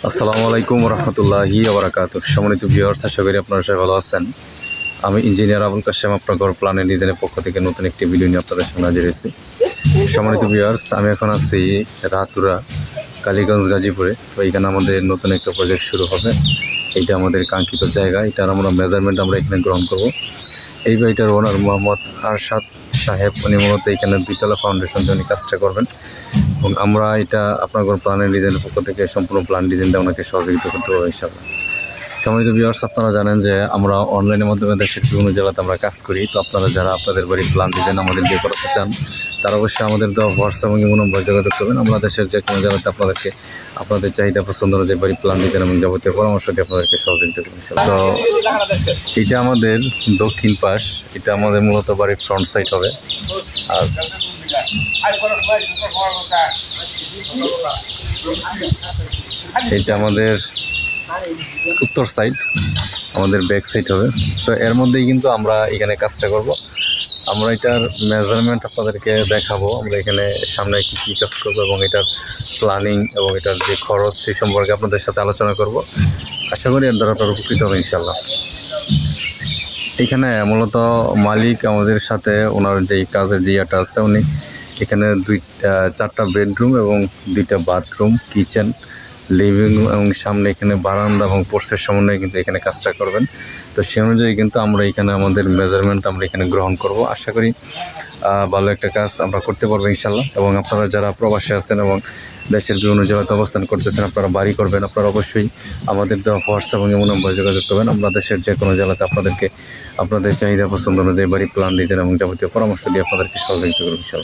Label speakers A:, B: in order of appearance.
A: আসসালামু আলাইকুম রহমতুল্লাহি ওয়া বারাকাতুহু। সম্মানিত ভিউয়ার্স, আশা করি আপনারা সবাই ভালো আছেন। আমি ইঞ্জিনিয়ার আবুল কাশেম, আপনার ঘর প্ল্যানের ডিজাইনের পক্ষ থেকে নতুন একটি ভিডিও নিয়ে আপনাদের সামনে হাজির হয়েছি। সম্মানিত ভিউয়ার্স, আমি এখন আছি রাতুরা, কালীগঞ্জ, গাজীপুরে। তো এইখানে আমাদের নতুন একটা প্রজেক্ট শুরু হবে। এইটা আমাদের কাঙ্ক্ষিত জায়গা, এটার আমরা মেজারমেন্ট আমরা এখানে গ্রহণ করব। এই বাড়িটার ওনার মোহাম্মদ আরশাদ সাহেব, উনি মূলত এখানে দ্বিতলা ফাউন্ডেশন দিয়ে উনি কাজটা করবেন এবং আমরা এটা আপনার ঘর প্ল্যানের ডিজাইনের পক্ষ থেকে সম্পূর্ণ প্ল্যান ডিজাইনটা ওনাকে সহযোগিতা করতে পারবো ইনশাআল্লাহ। সম্মানিত ভিউয়ার্স, আপনারা জানেন যে আমরা অনলাইনের মাধ্যমে দেশের বিভিন্ন জেলাতে আমরা কাজ করি। তো আপনারা যারা আপনাদের বাড়ির প্ল্যান ডিজাইন আমাদের দিয়ে করাতে চান, তারা অবশ্যই আমাদের দেওয়া হোয়াটসঅ্যাপ এবং ইমো নম্বরে যোগাযোগ করবেন। আমরা দেশের যে কোনো জেলাতে আপনাদেরকে আপনাদের চাহিদা পছন্দ অনুযায়ী বাড়ির প্ল্যান ডিজাইন এবং যাবতীয় পরামর্শ দিয়ে আপনাদেরকে সহযোগিতা করবেন। তো এটা আমাদের দক্ষিণ পাশ, এটা আমাদের মূলত বাড়ির ফ্রন্ট সাইড হবে। আর এটা আমাদের উত্তর সাইড, আমাদের ব্যাক সাইড হবে। তো এর মধ্যেই কিন্তু আমরা এখানে কাজটা করব। আমরা এটার মেজারমেন্ট আপনাদেরকে দেখাবো, আমরা এখানে সামনে কী কাজ করবো এবং এটার প্ল্যানিং এবং এটার যে খরচ সেই সম্পর্কে আপনাদের সাথে আলোচনা করব। আশা করি এর দ্বারা আপনারা উপকৃত হবে ইনশাল্লাহ। এখানে মূলত মালিক আমাদের সাথে ওনার যেই কাজের যে ইয়েটা আছে, উনি এখানে চারটা বেডরুম এবং 2টা বাথরুম, কিচেন, লিভিং রুম এবং সামনে এখানে বারান্দা এবং পোর্সের সমন্বয়ে কিন্তু এখানে কাজটা করবেন। তো সেই অনুযায়ী কিন্তু আমরা এখানে আমাদের মেজারমেন্ট আমরা এখানে গ্রহণ করব। আশা করি ভালো একটা কাজ আমরা করতে পারবো ইনশাল্লাহ। এবং আপনারা যারা প্রবাসে আছেন এবং দেশের বিভিন্ন জেলাতে অবস্থান করতেছেন, আপনারা বাড়ি করবেন, আপনারা অবশ্যই আমাদের দেওয়া হোয়াটসঅ্যাপ এবং ইমো নম্বরে যোগাযোগ করবেন। আমরা দেশের যে কোনো জেলাতে আপনাদেরকে আপনাদের চাহিদা পছন্দ অনুযায়ী বাড়ি প্ল্যান ডিজাইন এবং যাবতীয় পরামর্শ দিয়ে আপনাদেরকে সহযোগিতা করব ইনশাল্লাহ।